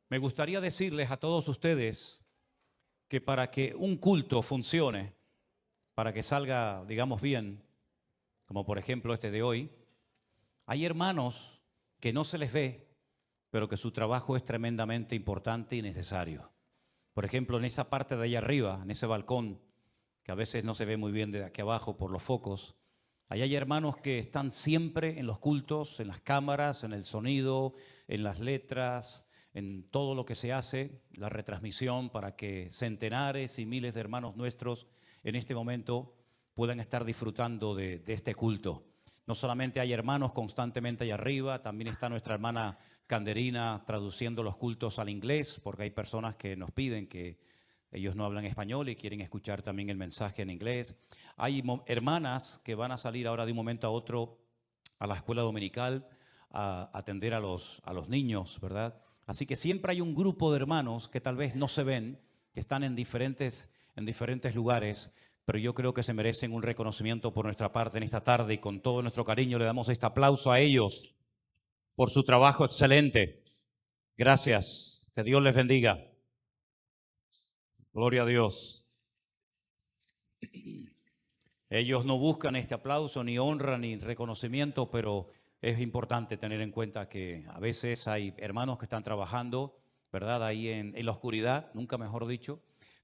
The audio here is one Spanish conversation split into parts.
Me gustaría decirles a todos ustedes que para que un culto funcione, para que salga, digamos, bien, como por ejemplo este de hoy, hay hermanos que no se les ve, pero que su trabajo es tremendamente importante y necesario. Por ejemplo, en esa parte de allá arriba, en ese balcón, que a veces no se ve muy bien de aquí abajo por los focos, allá hay hermanos que están siempre en los cultos, en las cámaras, en el sonido, en las letras, en todo lo que se hace, la retransmisión, para que centenares y miles de hermanos nuestros en este momento puedan estar disfrutando de este culto. No solamente hay hermanos constantemente allá arriba, también está nuestra hermana Canderina traduciendo los cultos al inglés, porque hay personas que nos piden que ellos no hablan español y quieren escuchar también el mensaje en inglés. Hay hermanas que van a salir ahora de un momento a otro a la escuela dominical a atender a los niños, ¿verdad? Así que siempre hay un grupo de hermanos que tal vez no se ven, que están en diferentes lugares, pero yo creo que se merecen un reconocimiento por nuestra parte en esta tarde y con todo nuestro cariño le damos este aplauso a ellos por su trabajo excelente. Gracias. Que Dios les bendiga. Gloria a Dios. Ellos no buscan este aplauso, ni honra, ni reconocimiento, pero es importante tener en cuenta que a veces hay hermanos que están trabajando, ¿verdad? Ahí en la oscuridad, nunca mejor dicho,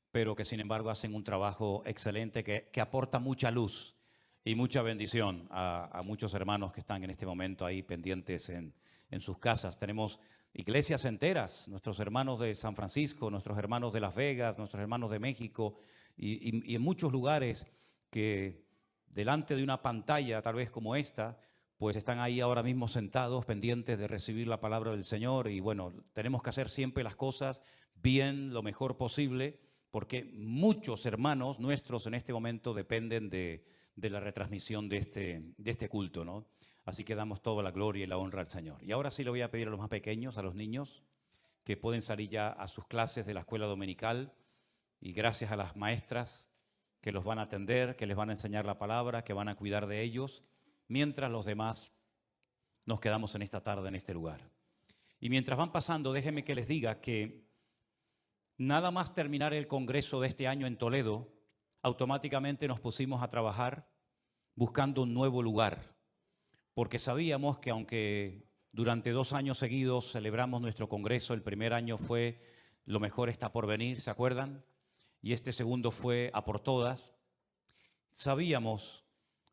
pero que sin embargo hacen un trabajo excelente que aporta mucha luz y mucha bendición a muchos hermanos que están en este momento ahí pendientes en sus casas. Tenemos iglesias enteras, nuestros hermanos de San Francisco, nuestros hermanos de Las Vegas, nuestros hermanos de México y en muchos lugares que delante de una pantalla tal vez como esta, pues están ahí ahora mismo sentados pendientes de recibir la palabra del Señor y bueno, tenemos que hacer siempre las cosas bien, lo mejor posible, porque muchos hermanos nuestros en este momento dependen de la retransmisión de este culto, ¿no? Así que damos toda la gloria y la honra al Señor. Y ahora sí le voy a pedir a los más pequeños, a los niños, que pueden salir ya a sus clases de la escuela dominical y gracias a las maestras que los van a atender, que les van a enseñar la palabra, que van a cuidar de ellos, mientras los demás nos quedamos en esta tarde en este lugar. Y mientras van pasando, déjenme que les diga que nada más terminar el congreso de este año en Toledo, automáticamente nos pusimos a trabajar buscando un nuevo lugar, porque sabíamos que aunque durante 2 años seguidos celebramos nuestro congreso, el primer año fue Lo mejor está por venir, ¿se acuerdan? Y este segundo fue A por todas. Sabíamos,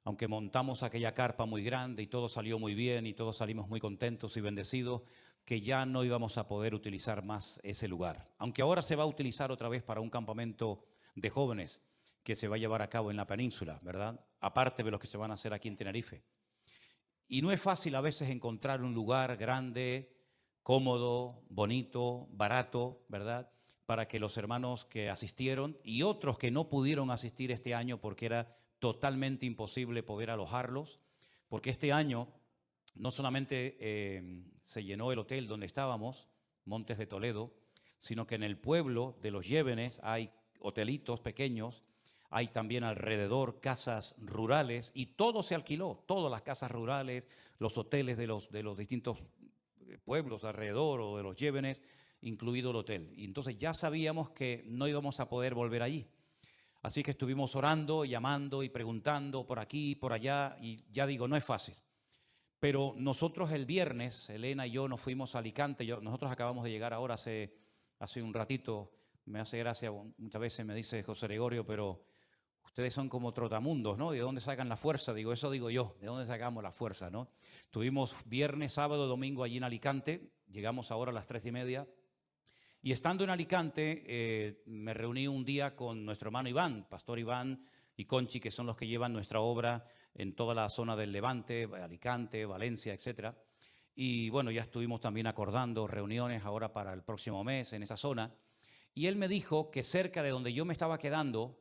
aunque montamos aquella carpa muy grande y todo salió muy bien y todos salimos muy contentos y bendecidos, que ya no íbamos a poder utilizar más ese lugar. Aunque ahora se va a utilizar otra vez para un campamento de jóvenes que se va a llevar a cabo en la península, ¿verdad? Aparte de los que se van a hacer aquí en Tenerife. Y no es fácil a veces encontrar un lugar grande, cómodo, bonito, barato, ¿verdad? Para que los hermanos que asistieron y otros que no pudieron asistir este año porque era totalmente imposible poder alojarlos, porque este año no solamente se llenó el hotel donde estábamos, Montes de Toledo, sino que en el pueblo de Los Llévenes hay hotelitos pequeños, hay también alrededor casas rurales y todo se alquiló, todas las casas rurales, los hoteles de los distintos pueblos de alrededor o de Los Llévenes, incluido el hotel. Y entonces ya sabíamos que no íbamos a poder volver allí. Así que estuvimos orando, llamando y preguntando por aquí, por allá, y ya digo, no es fácil. Pero nosotros el viernes, Elena y yo nos fuimos a Alicante, nosotros acabamos de llegar ahora hace un ratito, me hace gracia, muchas veces me dice José Gregorio, pero ustedes son como trotamundos, ¿no? ¿De dónde sacan la fuerza? Digo, eso digo yo, ¿de dónde sacamos la fuerza, no? Estuvimos viernes, sábado, domingo allí en Alicante, llegamos ahora a las 3:30, y estando en Alicante me reuní un día con nuestro hermano Iván, Pastor Iván y Conchi, que son los que llevan nuestra obra en toda la zona del Levante, Alicante, Valencia, etcétera. Y bueno, ya estuvimos también acordando reuniones ahora para el próximo mes en esa zona. Y él me dijo que cerca de donde yo me estaba quedando,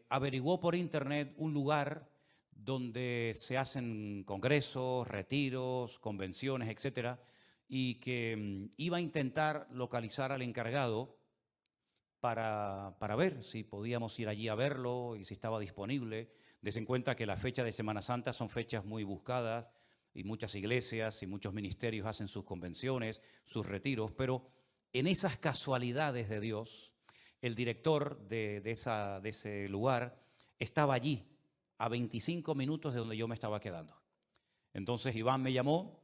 averiguó por internet un lugar donde se hacen congresos, retiros, convenciones, etcétera, y que iba a intentar localizar al encargado para ver si podíamos ir allí a verlo y si estaba disponible. Des en cuenta que la fecha de Semana Santa son fechas muy buscadas y muchas iglesias y muchos ministerios hacen sus convenciones, sus retiros, pero en esas casualidades de Dios, el director de ese lugar estaba allí, a 25 minutos de donde yo me estaba quedando. Entonces Iván me llamó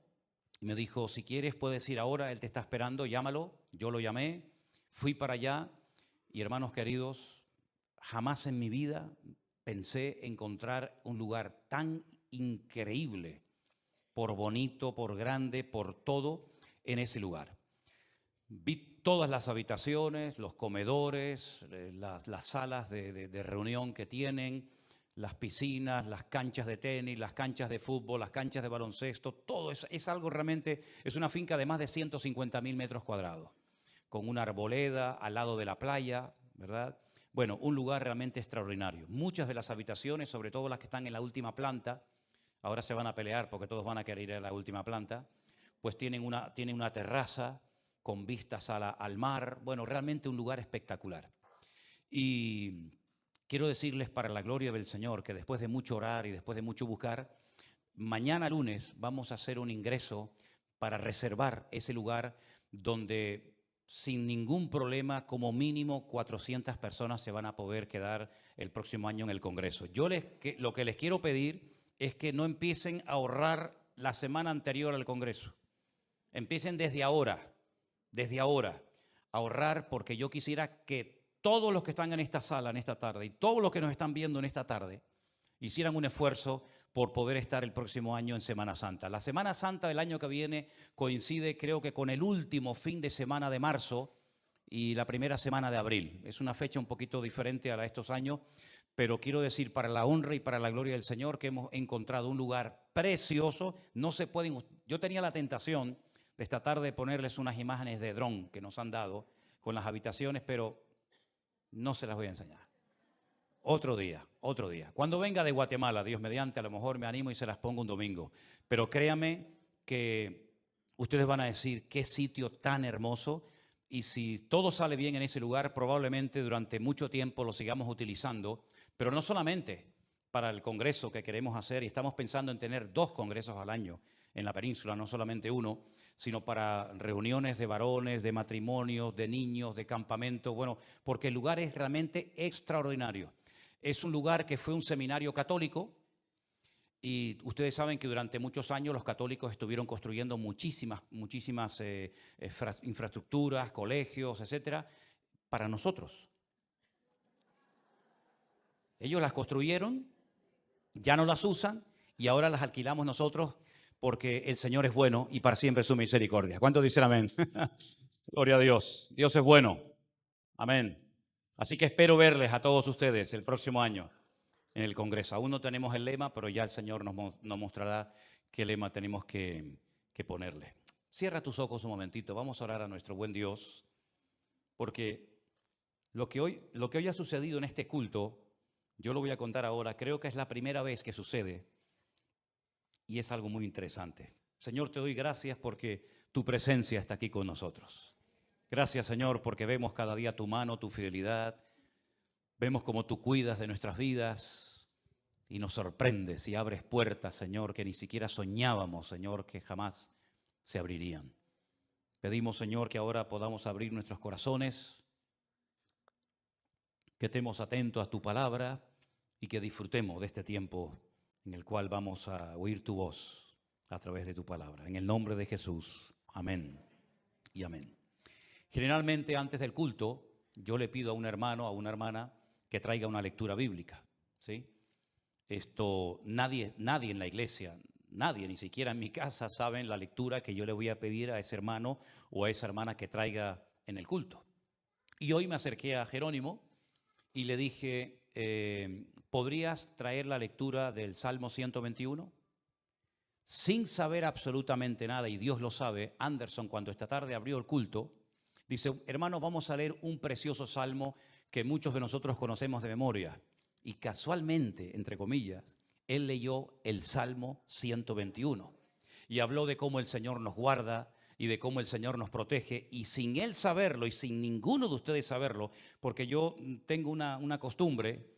y me dijo, si quieres puedes ir ahora, él te está esperando, llámalo. Yo lo llamé, fui para allá y, hermanos queridos, jamás en mi vida pensé encontrar un lugar tan increíble, por bonito, por grande, por todo, en ese lugar. Vi todas las habitaciones, los comedores, las salas de reunión que tienen, las piscinas, las canchas de tenis, las canchas de fútbol, las canchas de baloncesto, todo es algo realmente, es una finca de más de 150.000 metros cuadrados, con una arboleda al lado de la playa, ¿verdad? Bueno, un lugar realmente extraordinario. Muchas de las habitaciones, sobre todo las que están en la última planta, ahora se van a pelear porque todos van a querer ir a la última planta, pues tienen una terraza con vistas al mar. Bueno, realmente un lugar espectacular. Y quiero decirles, para la gloria del Señor, que después de mucho orar y después de mucho buscar, mañana lunes vamos a hacer un ingreso para reservar ese lugar donde sin ningún problema, como mínimo 400 personas se van a poder quedar el próximo año en el Congreso. Lo que les quiero pedir es que no empiecen a ahorrar la semana anterior al Congreso. Empiecen desde ahora, a ahorrar, porque yo quisiera que todos los que están en esta sala en esta tarde y todos los que nos están viendo en esta tarde hicieran un esfuerzo por poder estar el próximo año en Semana Santa. La Semana Santa del año que viene coincide, creo que, con el último fin de semana de marzo y la primera semana de abril. Es una fecha un poquito diferente a estos años, pero quiero decir, para la honra y para la gloria del Señor, que hemos encontrado un lugar precioso. No se pueden. Yo tenía la tentación de esta tarde ponerles unas imágenes de dron que nos han dado con las habitaciones, pero no se las voy a enseñar. Otro día. Cuando venga de Guatemala, Dios mediante, a lo mejor me animo y se las pongo un domingo. Pero créanme que ustedes van a decir, qué sitio tan hermoso. Y si todo sale bien en ese lugar, probablemente durante mucho tiempo lo sigamos utilizando, pero no solamente para el congreso que queremos hacer, y estamos pensando en tener 2 congresos al año en la península, no solamente uno, sino para reuniones de varones, de matrimonios, de niños, de campamentos. Bueno, porque el lugar es realmente extraordinario. Es un lugar que fue un seminario católico, y ustedes saben que durante muchos años los católicos estuvieron construyendo muchísimas infraestructuras, colegios, etcétera, para nosotros. Ellos las construyeron, ya no las usan y ahora las alquilamos nosotros, porque el Señor es bueno y para siempre su misericordia. ¿Cuántos dicen amén? Gloria a Dios. Dios es bueno. Amén. Así que espero verles a todos ustedes el próximo año en el Congreso. Aún no tenemos el lema, pero ya el Señor nos mostrará qué lema tenemos que ponerle. Cierra tus ojos un momentito. Vamos a orar a nuestro buen Dios, porque lo que hoy ha sucedido en este culto, yo lo voy a contar ahora. Creo que es la primera vez que sucede y es algo muy interesante. Señor, te doy gracias porque tu presencia está aquí con nosotros. Gracias, Señor, porque vemos cada día tu mano, tu fidelidad. Vemos cómo tú cuidas de nuestras vidas y nos sorprendes y abres puertas, Señor, que ni siquiera soñábamos, Señor, que jamás se abrirían. Pedimos, Señor, que ahora podamos abrir nuestros corazones, que estemos atentos a tu palabra y que disfrutemos de este tiempo en el cual vamos a oír tu voz a través de tu palabra. En el nombre de Jesús. Amén y amén. Generalmente antes del culto yo le pido a un hermano, a una hermana, que traiga una lectura bíblica, ¿sí? Nadie en la iglesia, nadie, ni siquiera en mi casa, saben la lectura que yo le voy a pedir a ese hermano o a esa hermana que traiga en el culto. Y hoy me acerqué a Jerónimo y le dije, ¿podrías traer la lectura del Salmo 121? Sin saber absolutamente nada, y Dios lo sabe, Anderson, cuando esta tarde abrió el culto, dice, hermanos, vamos a leer un precioso salmo que muchos de nosotros conocemos de memoria. Y casualmente, entre comillas, él leyó el Salmo 121 y habló de cómo el Señor nos guarda y de cómo el Señor nos protege, y sin él saberlo y sin ninguno de ustedes saberlo, porque yo tengo una costumbre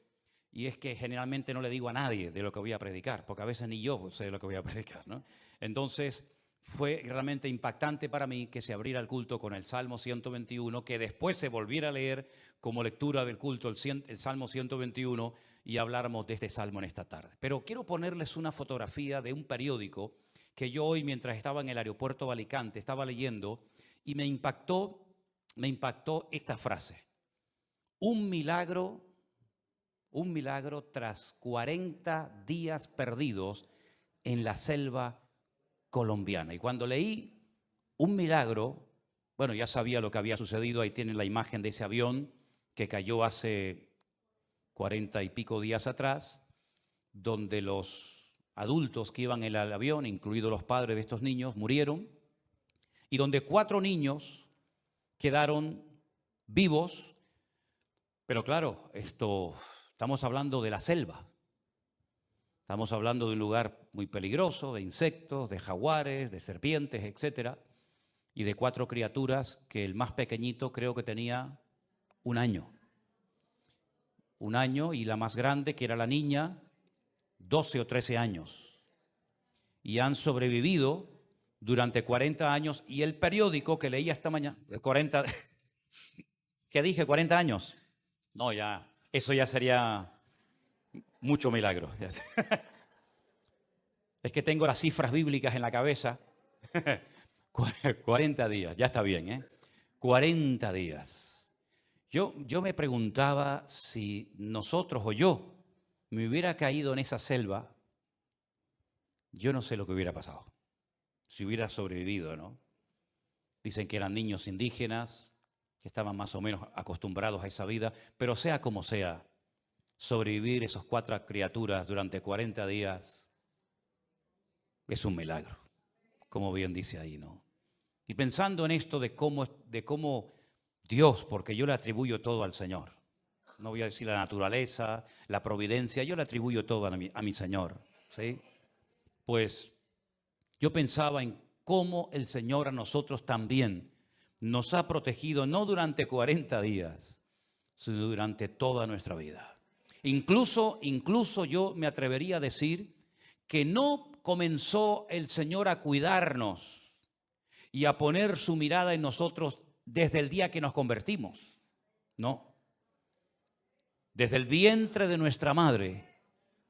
y es que generalmente no le digo a nadie de lo que voy a predicar, porque a veces ni yo sé de lo que voy a predicar, ¿no? Entonces, fue realmente impactante para mí que se abriera el culto con el Salmo 121, que después se volviera a leer como lectura del culto el Salmo 121 y habláramos de este salmo en esta tarde. Pero quiero ponerles una fotografía de un periódico que yo hoy, mientras estaba en el aeropuerto de Alicante, estaba leyendo y me impactó esta frase. Un milagro tras 40 días perdidos en la selva colombiana. Y cuando leí un milagro, bueno, ya sabía lo que había sucedido. Ahí tienen la imagen de ese avión que cayó hace 40 y pico días atrás, donde los adultos que iban en el avión, incluidos los padres de estos niños, murieron, y donde 4 niños quedaron vivos. Pero claro, estamos hablando de la selva. Estamos hablando de un lugar muy peligroso, de insectos, de jaguares, de serpientes, etcétera, y de 4 criaturas que el más pequeñito creo que tenía 1 año. 1 año, y la más grande, que era la niña, 12 o 13 años. Y han sobrevivido durante 40 años, y el periódico que leía esta mañana, 40, ¿qué dije? 40 años. No, ya, eso ya sería mucho milagro. Es que tengo las cifras bíblicas en la cabeza. 40 días, ya está bien, ¿eh? 40 días. Yo me preguntaba si nosotros o yo me hubiera caído en esa selva, yo no sé lo que hubiera pasado. Si hubiera sobrevivido, ¿no? Dicen que eran niños indígenas, que estaban más o menos acostumbrados a esa vida, pero sea como sea, sobrevivir esos 4 criaturas durante 40 días es un milagro, como bien dice ahí, ¿no? Y pensando en esto de cómo Dios, porque yo le atribuyo todo al Señor, no voy a decir la naturaleza, la providencia, yo le atribuyo todo a mi Señor, ¿sí? Pues yo pensaba en cómo el Señor a nosotros también nos ha protegido, no durante 40 días, sino durante toda nuestra vida. Incluso yo me atrevería a decir que no comenzó el Señor a cuidarnos y a poner su mirada en nosotros desde el día que nos convertimos. No. Desde el vientre de nuestra madre,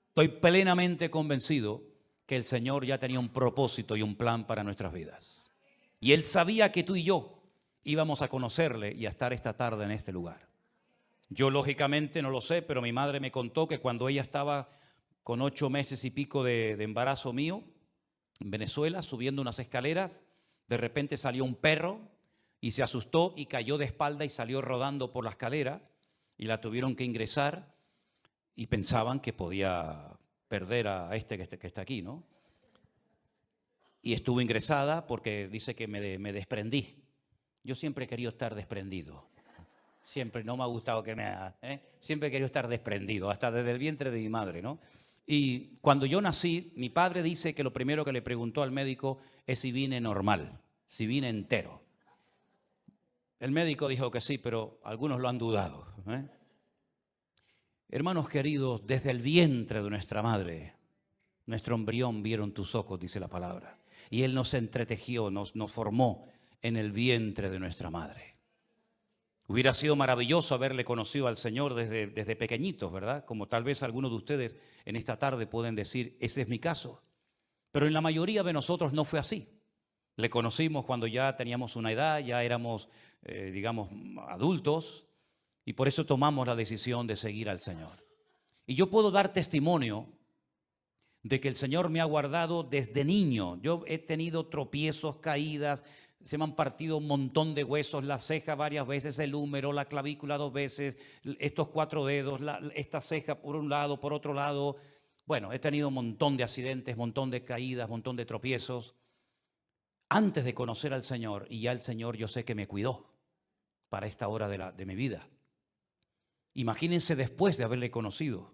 estoy plenamente convencido que el Señor ya tenía un propósito y un plan para nuestras vidas. Y Él sabía que tú y yo íbamos a conocerle y a estar esta tarde en este lugar. Yo lógicamente no lo sé, pero mi madre me contó que cuando ella estaba con 8 meses y pico de embarazo mío, en Venezuela, subiendo unas escaleras, de repente salió un perro y se asustó y cayó de espalda y salió rodando por la escalera y la tuvieron que ingresar y pensaban que podía perder a este que está aquí, ¿no? Y estuvo ingresada porque dice que me desprendí. Yo siempre he querido estar desprendido. Siempre, no me ha gustado que me haga, siempre he querido estar desprendido, hasta desde el vientre de mi madre, ¿no? Y cuando yo nací, mi padre dice que lo primero que le preguntó al médico es si vine normal, si vine entero. El médico dijo que sí, pero algunos lo han dudado, ¿eh? Hermanos queridos, desde el vientre de nuestra madre, nuestro embrión vieron tus ojos, dice la palabra. Y Él nos entretejió, nos formó en el vientre de nuestra madre. Hubiera sido maravilloso haberle conocido al Señor desde pequeñitos, ¿verdad? Como tal vez algunos de ustedes en esta tarde pueden decir, ese es mi caso. Pero en la mayoría de nosotros no fue así. Le conocimos cuando ya teníamos una edad, ya éramos, digamos, adultos, y por eso tomamos la decisión de seguir al Señor. Y yo puedo dar testimonio de que el Señor me ha guardado desde niño. Yo he tenido tropiezos, caídas, se me han partido un montón de huesos, la ceja varias veces, el húmero, la clavícula 2 veces, estos 4 dedos, esta ceja por un lado, por otro lado. Bueno, he tenido un montón de accidentes, un montón de caídas, un montón de tropiezos. Antes de conocer al Señor, y ya el Señor yo sé que me cuidó para esta hora de mi vida. Imagínense después de haberle conocido,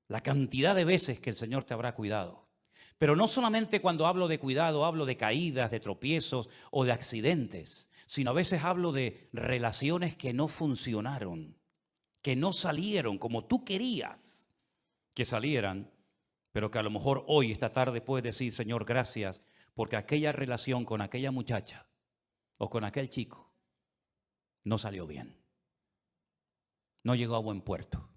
la cantidad de veces que el Señor te habrá cuidado. Pero no solamente cuando hablo de cuidado, hablo de caídas, de tropiezos o de accidentes, sino a veces hablo de relaciones que no funcionaron, que no salieron como tú querías. que salieran, pero que a lo mejor hoy, esta tarde, puedes decir, Señor, gracias, porque aquella relación con aquella muchacha o con aquel chico no salió bien. No llegó a buen puerto.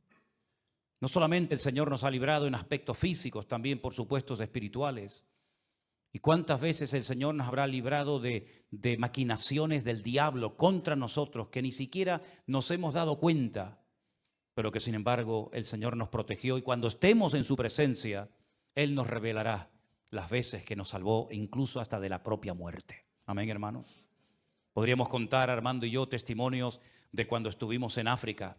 No solamente el Señor nos ha librado en aspectos físicos, también por supuesto espirituales. ¿Y cuántas veces el Señor nos habrá librado de maquinaciones del diablo contra nosotros que ni siquiera nos hemos dado cuenta, pero que sin embargo el Señor nos protegió, y cuando estemos en su presencia, Él nos revelará las veces que nos salvó, incluso hasta de la propia muerte? Amén, hermanos. Podríamos contar, Armando y yo, testimonios de cuando estuvimos en África,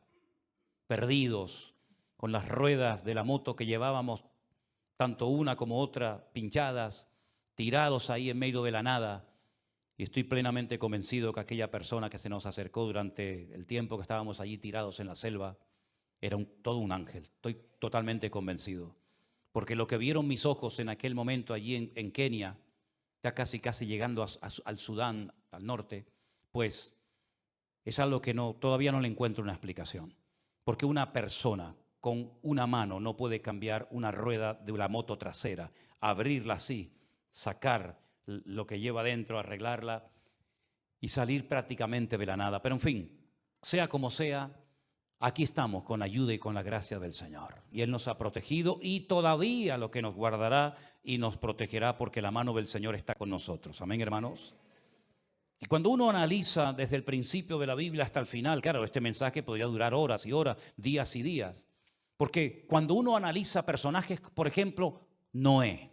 perdidos, con las ruedas de la moto que llevábamos, tanto una como otra, pinchadas, tirados ahí en medio de la nada. Y estoy plenamente convencido que aquella persona que se nos acercó durante el tiempo que estábamos allí tirados en la selva era todo un ángel. Estoy totalmente convencido. Porque lo que vieron mis ojos en aquel momento allí en Kenia, ya casi llegando al Sudán, al norte, pues es algo que todavía no le encuentro una explicación. Porque una persona con una mano no puede cambiar una rueda de la moto trasera, abrirla así, sacar lo que lleva dentro, arreglarla y salir prácticamente de la nada. Pero en fin, sea como sea, aquí estamos con ayuda y con la gracia del Señor. Y Él nos ha protegido, y todavía lo que nos guardará y nos protegerá, porque la mano del Señor está con nosotros. Amén, hermanos. Y cuando uno analiza desde el principio de la Biblia hasta el final, claro, este mensaje podría durar horas y horas, días y días. Porque cuando uno analiza personajes, por ejemplo, Noé,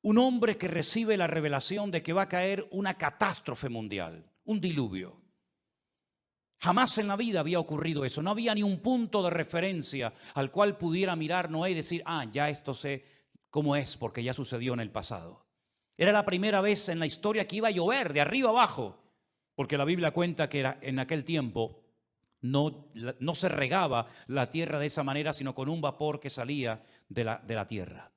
un hombre que recibe la revelación de que va a caer una catástrofe mundial, un diluvio. Jamás en la vida había ocurrido eso. No había ni un punto de referencia al cual pudiera mirar Noé y decir, ya esto sé cómo es, porque ya sucedió en el pasado. Era la primera vez en la historia que iba a llover de arriba abajo, porque la Biblia cuenta que en aquel tiempo no se regaba la tierra de esa manera, sino con un vapor que salía de la tierra.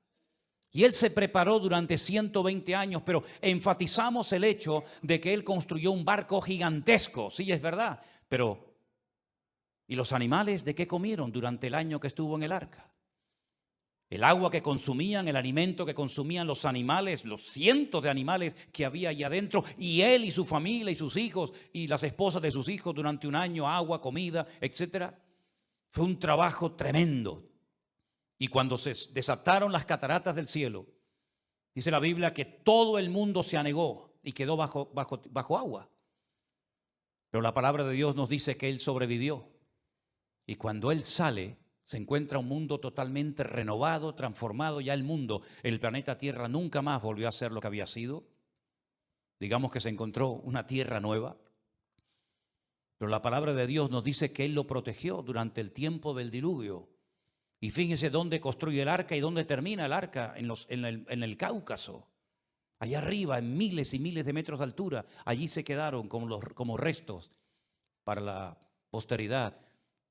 Y él se preparó durante 120 años, pero enfatizamos el hecho de que él construyó un barco gigantesco. Sí, es verdad, pero ¿y los animales de qué comieron durante el año que estuvo en el arca? El agua que consumían, el alimento que consumían los animales, los cientos de animales que había allá adentro, y él y su familia y sus hijos y las esposas de sus hijos durante un año, agua, comida, etc. Fue un trabajo tremendo. Y cuando se desataron las cataratas del cielo, dice la Biblia que todo el mundo se anegó y quedó bajo agua. Pero la palabra de Dios nos dice que él sobrevivió. Y cuando él sale, se encuentra un mundo totalmente renovado, transformado. Ya el mundo, el planeta Tierra, nunca más volvió a ser lo que había sido. Digamos que se encontró una tierra nueva. Pero la palabra de Dios nos dice que él lo protegió durante el tiempo del diluvio. Y fíjense dónde construye el arca y dónde termina el arca, en el Cáucaso. Allá arriba, en miles y miles de metros de altura. Allí se quedaron como restos para la posteridad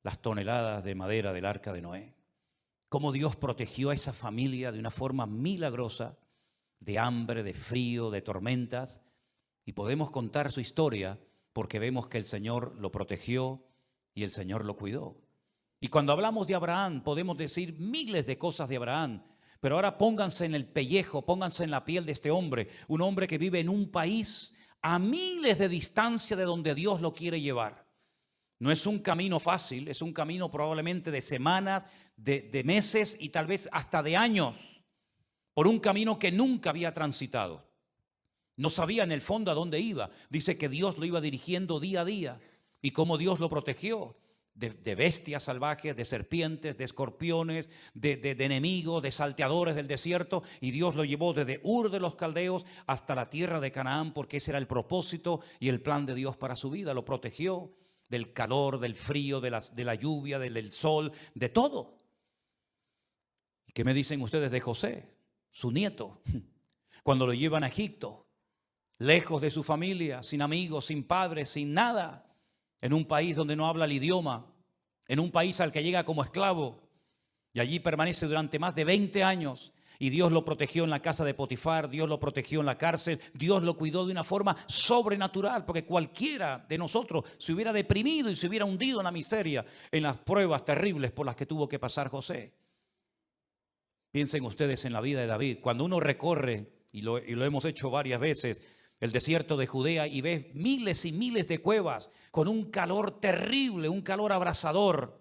las toneladas de madera del arca de Noé. Cómo Dios protegió a esa familia de una forma milagrosa, de hambre, de frío, de tormentas. Y podemos contar su historia porque vemos que el Señor lo protegió y el Señor lo cuidó. Y cuando hablamos de Abraham, podemos decir miles de cosas de Abraham. Pero ahora pónganse en el pellejo, pónganse en la piel de este hombre. Un hombre que vive en un país a miles de distancia de donde Dios lo quiere llevar. No es un camino fácil, es un camino probablemente de semanas, de meses y tal vez hasta de años. Por un camino que nunca había transitado. No sabía en el fondo a dónde iba. Dice que Dios lo iba dirigiendo día a día. Y cómo Dios lo protegió. De bestias salvajes, de serpientes, de escorpiones, de enemigos, de salteadores del desierto. Y Dios lo llevó desde Ur de los Caldeos hasta la tierra de Canaán, porque ese era el propósito y el plan de Dios para su vida. Lo protegió del calor, del frío, de la lluvia, del sol, de todo. ¿Y qué me dicen ustedes de José, su nieto? Cuando lo llevan a Egipto, lejos de su familia, sin amigos, sin padres, sin nada. En un país donde no habla el idioma, en un país al que llega como esclavo, y allí permanece durante más de 20 años, y Dios lo protegió en la casa de Potifar, Dios lo protegió en la cárcel, Dios lo cuidó de una forma sobrenatural, porque cualquiera de nosotros se hubiera deprimido y se hubiera hundido en la miseria, en las pruebas terribles por las que tuvo que pasar José. Piensen ustedes en la vida de David. Cuando uno recorre, y lo hemos hecho varias veces, el desierto de Judea y ve miles y miles de cuevas con un calor terrible, un calor abrasador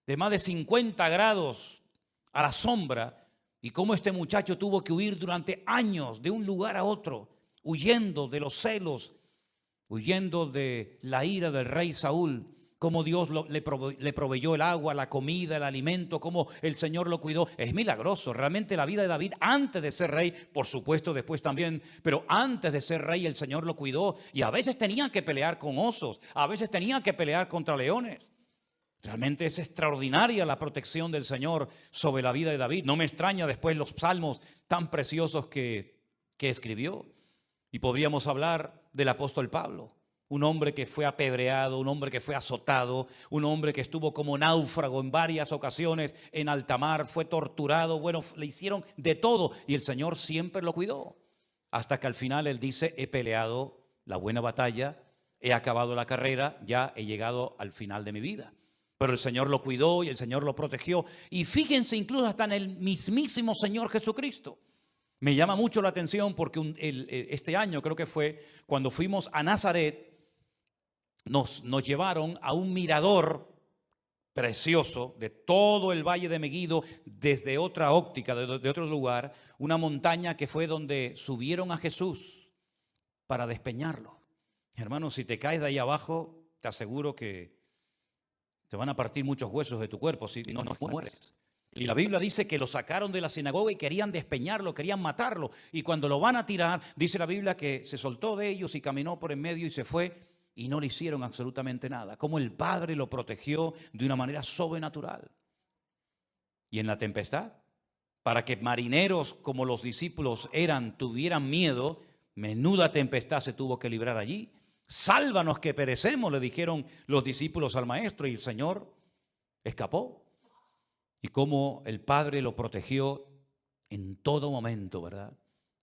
de más de 50 grados a la sombra, y cómo este muchacho tuvo que huir durante años de un lugar a otro, huyendo de los celos, huyendo de la ira del rey Saúl. Cómo Dios le proveyó el agua, la comida, el alimento, cómo el Señor lo cuidó. Es milagroso. Realmente la vida de David antes de ser rey, por supuesto después también, pero antes de ser rey el Señor lo cuidó. Y a veces tenían que pelear con osos, a veces tenían que pelear contra leones. Realmente es extraordinaria la protección del Señor sobre la vida de David. No me extraña después los salmos tan preciosos que escribió. Y podríamos hablar del apóstol Pablo. Un hombre que fue apedreado, un hombre que fue azotado, un hombre que estuvo como náufrago en varias ocasiones en alta mar, fue torturado, bueno, le hicieron de todo y el Señor siempre lo cuidó. Hasta que al final él dice, he peleado la buena batalla, he acabado la carrera, ya he llegado al final de mi vida. Pero el Señor lo cuidó y el Señor lo protegió. Y fíjense incluso hasta en el mismísimo Señor Jesucristo. Me llama mucho la atención porque este año creo que fue cuando fuimos a Nazaret, nos llevaron a un mirador precioso de todo el Valle de Megiddo desde otra óptica, de otro lugar, una montaña que fue donde subieron a Jesús para despeñarlo. Hermano, si te caes de ahí abajo, te aseguro que te van a partir muchos huesos de tu cuerpo, si no mueres. Y la Biblia dice que lo sacaron de la sinagoga y querían despeñarlo, querían matarlo. Y cuando lo van a tirar, dice la Biblia que se soltó de ellos y caminó por en medio y se fue. Y no le hicieron absolutamente nada. Como el Padre lo protegió de una manera sobrenatural. Y en la tempestad, para que marineros como los discípulos eran, tuvieran miedo, menuda tempestad se tuvo que librar allí. Sálvanos que perecemos, le dijeron los discípulos al Maestro, y el Señor escapó. Y cómo el Padre lo protegió en todo momento, ¿verdad?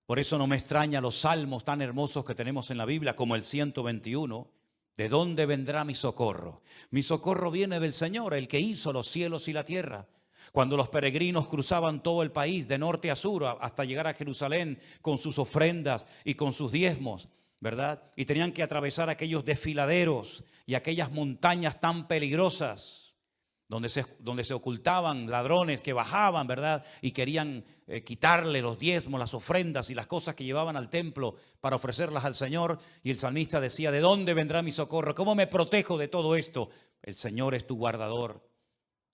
Por eso no me extraña los salmos tan hermosos que tenemos en la Biblia, como el 121. ¿De dónde vendrá mi socorro? Mi socorro viene del Señor, el que hizo los cielos y la tierra. Cuando los peregrinos cruzaban todo el país, de norte a sur, hasta llegar a Jerusalén, con sus ofrendas y con sus diezmos, ¿verdad? Y tenían que atravesar aquellos desfiladeros y aquellas montañas tan peligrosas, donde se ocultaban ladrones que bajaban, ¿verdad? Y querían quitarle los diezmos, las ofrendas y las cosas que llevaban al templo para ofrecerlas al Señor. Y el salmista decía, ¿de dónde vendrá mi socorro? ¿Cómo me protejo de todo esto? El Señor es tu guardador.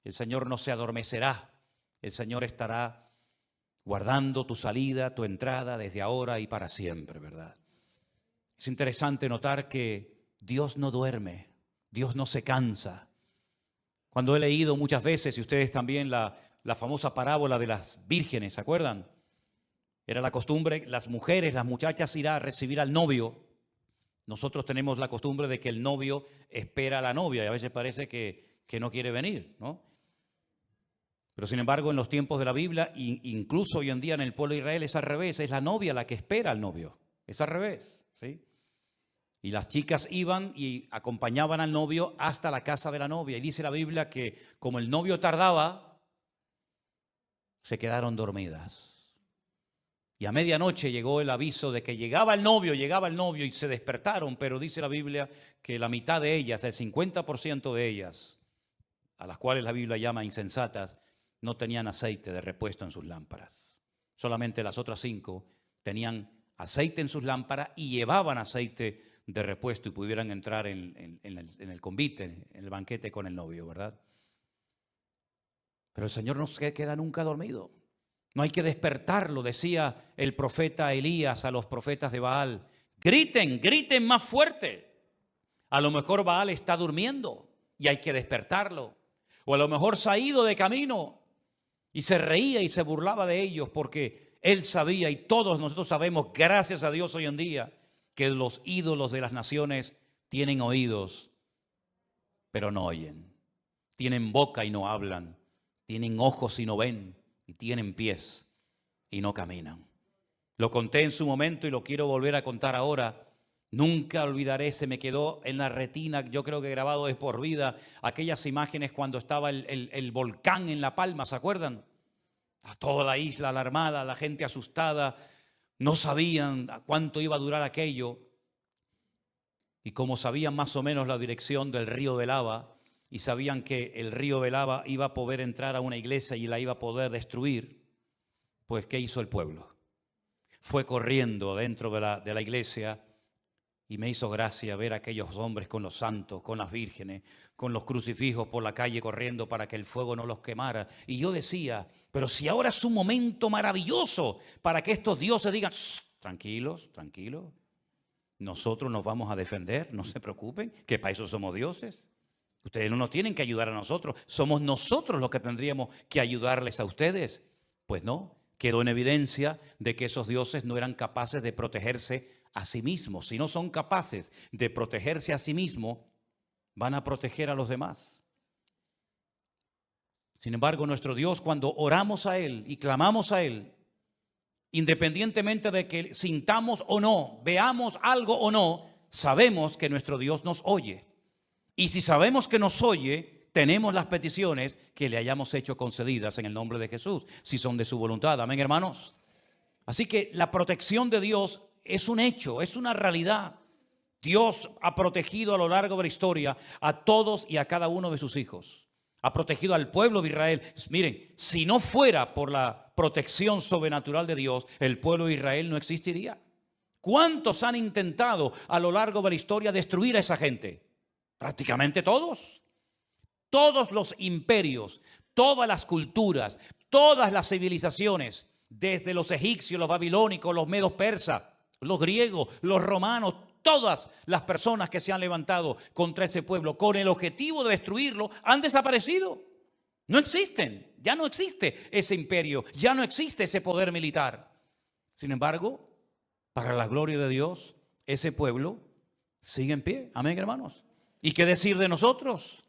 El Señor no se adormecerá. El Señor estará guardando tu salida, tu entrada desde ahora y para siempre, ¿verdad? Es interesante notar que Dios no duerme, Dios no se cansa. Cuando he leído muchas veces, y ustedes también, la famosa parábola de las vírgenes, ¿se acuerdan? Era la costumbre, las mujeres, las muchachas ir a recibir al novio. Nosotros tenemos la costumbre de que el novio espera a la novia y a veces parece que no quiere venir, ¿no? Pero sin embargo, en los tiempos de la Biblia, incluso hoy en día en el pueblo de Israel, es al revés, es la novia la que espera al novio. Es al revés, ¿sí? Y las chicas iban y acompañaban al novio hasta la casa de la novia. Y dice la Biblia que como el novio tardaba, se quedaron dormidas. Y a medianoche llegó el aviso de que llegaba el novio y se despertaron. Pero dice la Biblia que la mitad de ellas, el 50% de ellas, a las cuales la Biblia llama insensatas, no tenían aceite de repuesto en sus lámparas. Solamente las otras 5 tenían aceite en sus lámparas y llevaban aceite de repuesto y pudieran entrar en el convite, en el banquete con el novio, ¿verdad? Pero el Señor no se queda nunca dormido. No hay que despertarlo, decía el profeta Elías a los profetas de Baal. Griten, griten más fuerte. A lo mejor Baal está durmiendo y hay que despertarlo. O a lo mejor se ha ido de camino y se reía y se burlaba de ellos porque él sabía, y todos nosotros sabemos, gracias a Dios hoy en día, que los ídolos de las naciones tienen oídos, pero no oyen. Tienen boca y no hablan. Tienen ojos y no ven. Y tienen pies y no caminan. Lo conté en su momento y lo quiero volver a contar ahora. Nunca olvidaré, se me quedó en la retina, yo creo que grabado de por vida, aquellas imágenes cuando estaba el volcán en La Palma, ¿se acuerdan? A toda la isla alarmada, la gente asustada, no sabían a cuánto iba a durar aquello. Y como sabían más o menos la dirección del río de lava y sabían que el río de lava iba a poder entrar a una iglesia y la iba a poder destruir, pues ¿qué hizo el pueblo? Fue corriendo dentro de la iglesia y me hizo gracia ver a aquellos hombres con los santos, con las vírgenes, con los crucifijos por la calle corriendo para que el fuego no los quemara. Y yo decía, pero si ahora es un momento maravilloso para que estos dioses digan, tranquilos, tranquilos, nosotros nos vamos a defender, no se preocupen, que para eso somos dioses. Ustedes no nos tienen que ayudar a nosotros, somos nosotros los que tendríamos que ayudarles a ustedes. Pues no, quedó en evidencia de que esos dioses no eran capaces de protegerse a sí mismos. Si no son capaces de protegerse a sí mismos, van a proteger a los demás. Sin embargo, nuestro Dios, cuando oramos a Él y clamamos a Él, independientemente de que sintamos o no, veamos algo o no, sabemos que nuestro Dios nos oye. Y si sabemos que nos oye, tenemos las peticiones que le hayamos hecho concedidas en el nombre de Jesús, si son de su voluntad. Amén, hermanos. Así que la protección de Dios es un hecho, es una realidad. Dios ha protegido a lo largo de la historia a todos y a cada uno de sus hijos. Ha protegido al pueblo de Israel. Miren, si no fuera por la protección sobrenatural de Dios, el pueblo de Israel no existiría. ¿Cuántos han intentado a lo largo de la historia destruir a esa gente? Prácticamente todos. Todos los imperios, todas las culturas, todas las civilizaciones, desde los egipcios, los babilónicos, los medos persas, los griegos, los romanos, todas las personas que se han levantado contra ese pueblo con el objetivo de destruirlo han desaparecido. No existen, ya no existe ese imperio, ya no existe ese poder militar. Sin embargo, para la gloria de Dios, ese pueblo sigue en pie. Amén, hermanos. ¿Y qué decir de nosotros?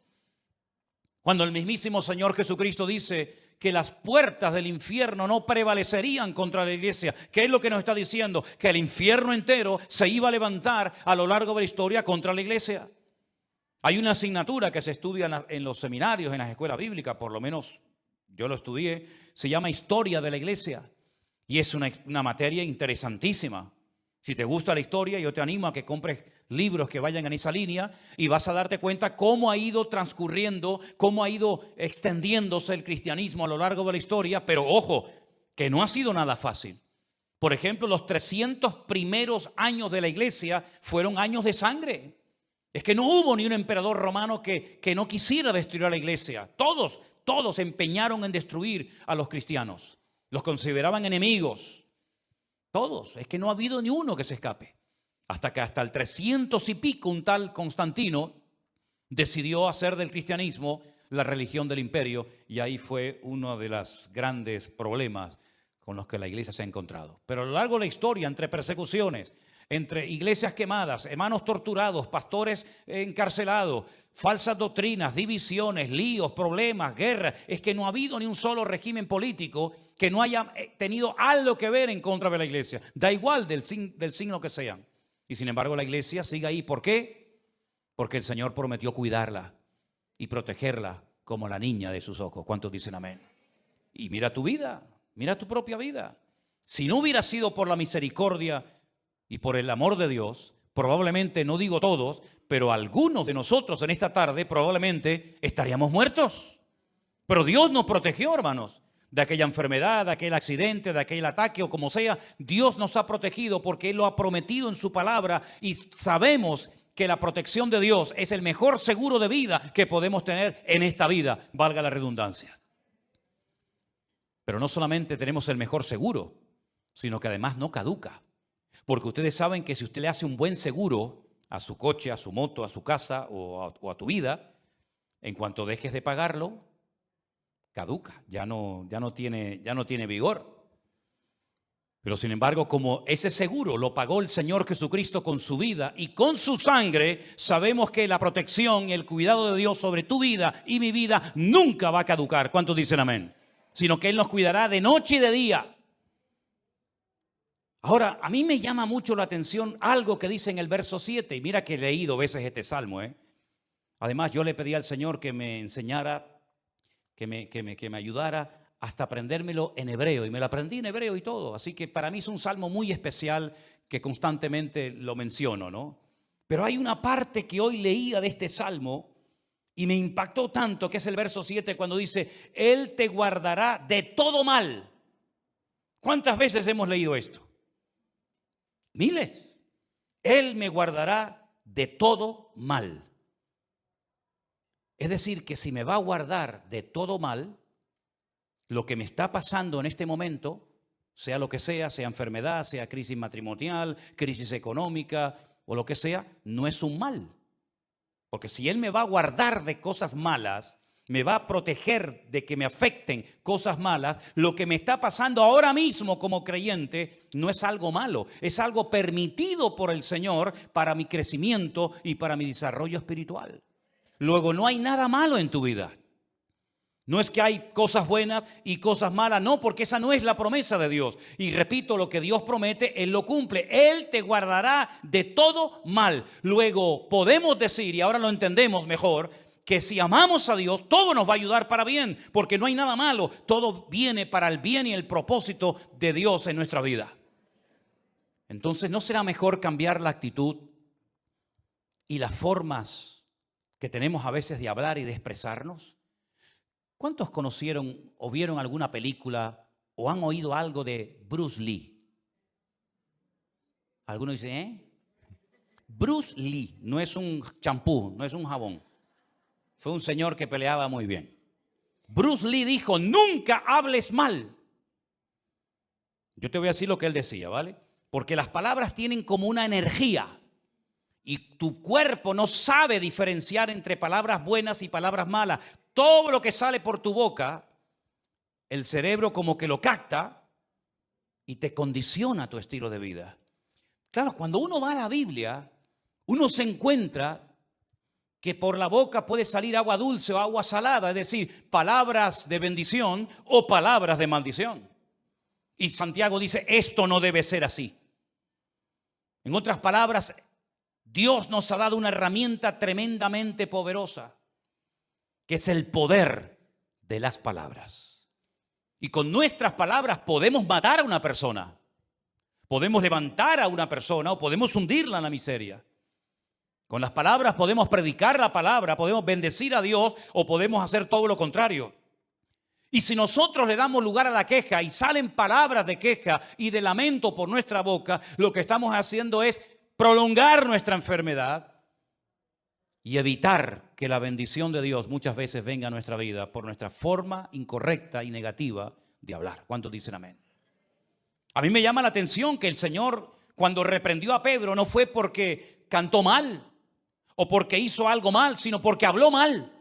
Cuando el mismísimo Señor Jesucristo dice que las puertas del infierno no prevalecerían contra la iglesia. ¿Qué es lo que nos está diciendo? Que el infierno entero se iba a levantar a lo largo de la historia contra la iglesia. Hay una asignatura que se estudia en los seminarios, en las escuelas bíblicas, por lo menos yo lo estudié, se llama Historia de la Iglesia. Y es una materia interesantísima. Si te gusta la historia, yo te animo a que compres libros que vayan en esa línea y vas a darte cuenta cómo ha ido transcurriendo, cómo ha ido extendiéndose el cristianismo a lo largo de la historia. Pero ojo, que no ha sido nada fácil. Por ejemplo, los 300 primeros años de la iglesia fueron años de sangre. Es que no hubo ni un emperador romano que no quisiera destruir a la iglesia. Todos se empeñaron en destruir a los cristianos. Los consideraban enemigos. Todos. Es que no ha habido ni uno que se escape. Hasta que hasta el 300 y pico un tal Constantino decidió hacer del cristianismo la religión del imperio. Y ahí fue uno de los grandes problemas con los que la iglesia se ha encontrado. Pero a lo largo de la historia, entre persecuciones, entre iglesias quemadas, hermanos torturados, pastores encarcelados, falsas doctrinas, divisiones, líos, problemas, guerras, es que no ha habido ni un solo régimen político que no haya tenido algo que ver en contra de la iglesia. Da igual del signo que sean. Y sin embargo la iglesia sigue ahí. ¿Por qué? Porque el Señor prometió cuidarla y protegerla como la niña de sus ojos. ¿Cuántos dicen amén? Y mira tu vida, mira tu propia vida. Si no hubiera sido por la misericordia y por el amor de Dios, probablemente, no digo todos, pero algunos de nosotros en esta tarde probablemente estaríamos muertos. Pero Dios nos protegió, hermanos, de aquella enfermedad, de aquel accidente, de aquel ataque o como sea. Dios nos ha protegido porque Él lo ha prometido en su palabra y sabemos que la protección de Dios es el mejor seguro de vida que podemos tener en esta vida, valga la redundancia. Pero no solamente tenemos el mejor seguro, sino que además no caduca. Porque ustedes saben que si usted le hace un buen seguro a su coche, a su moto, a su casa o a tu vida, en cuanto dejes de pagarlo, caduca, ya no tiene vigor. Pero sin embargo, como ese seguro lo pagó el Señor Jesucristo con su vida y con su sangre, sabemos que la protección y el cuidado de Dios sobre tu vida y mi vida nunca va a caducar. ¿Cuántos dicen amén? Sino que Él nos cuidará de noche y de día. Ahora, a mí me llama mucho la atención algo que dice en el verso 7. Y mira que he leído veces este salmo. Además, yo le pedí al Señor que me enseñara, que me ayudara hasta aprendérmelo en hebreo, y me lo aprendí en hebreo y todo. Así que para mí es un salmo muy especial que constantemente lo menciono, ¿no? Pero hay una parte que hoy leía de este salmo y me impactó tanto, que es el verso 7, cuando dice: Él te guardará de todo mal. ¿Cuántas veces hemos leído esto? Miles. Él me guardará de todo mal. Es decir, que si me va a guardar de todo mal, lo que me está pasando en este momento, sea lo que sea enfermedad, sea crisis matrimonial, crisis económica o lo que sea, no es un mal. Porque si Él me va a guardar de cosas malas, me va a proteger de que me afecten cosas malas, lo que me está pasando ahora mismo como creyente no es algo malo, es algo permitido por el Señor para mi crecimiento y para mi desarrollo espiritual. Luego, no hay nada malo en tu vida. No es que hay cosas buenas y cosas malas, no, porque esa no es la promesa de Dios. Y repito, lo que Dios promete, Él lo cumple. Él te guardará de todo mal. Luego podemos decir, y ahora lo entendemos mejor, que si amamos a Dios, todo nos va a ayudar para bien, porque no hay nada malo. Todo viene para el bien y el propósito de Dios en nuestra vida. Entonces, ¿no será mejor cambiar la actitud y las formas que tenemos a veces de hablar y de expresarnos? ¿Cuántos conocieron o vieron alguna película o han oído algo de Bruce Lee? Algunos dicen, ¿eh? Bruce Lee no es un champú, no es un jabón. Fue un señor que peleaba muy bien. Bruce Lee dijo: nunca hables mal. Yo te voy a decir lo que él decía, ¿vale? Porque las palabras tienen como una energía. Y tu cuerpo no sabe diferenciar entre palabras buenas y palabras malas. Todo lo que sale por tu boca, el cerebro como que lo capta y te condiciona tu estilo de vida. Claro, cuando uno va a la Biblia, uno se encuentra que por la boca puede salir agua dulce o agua salada, es decir, palabras de bendición o palabras de maldición. Y Santiago dice: esto no debe ser así. En otras palabras, Dios nos ha dado una herramienta tremendamente poderosa, que es el poder de las palabras. Y con nuestras palabras podemos matar a una persona, podemos levantar a una persona o podemos hundirla en la miseria. Con las palabras podemos predicar la palabra, podemos bendecir a Dios o podemos hacer todo lo contrario. Y si nosotros le damos lugar a la queja y salen palabras de queja y de lamento por nuestra boca, lo que estamos haciendo es prolongar nuestra enfermedad y evitar que la bendición de Dios muchas veces venga a nuestra vida por nuestra forma incorrecta y negativa de hablar. ¿Cuántos dicen amén? A mí me llama la atención que el Señor, cuando reprendió a Pedro, no fue porque cantó mal o porque hizo algo mal, sino porque habló mal.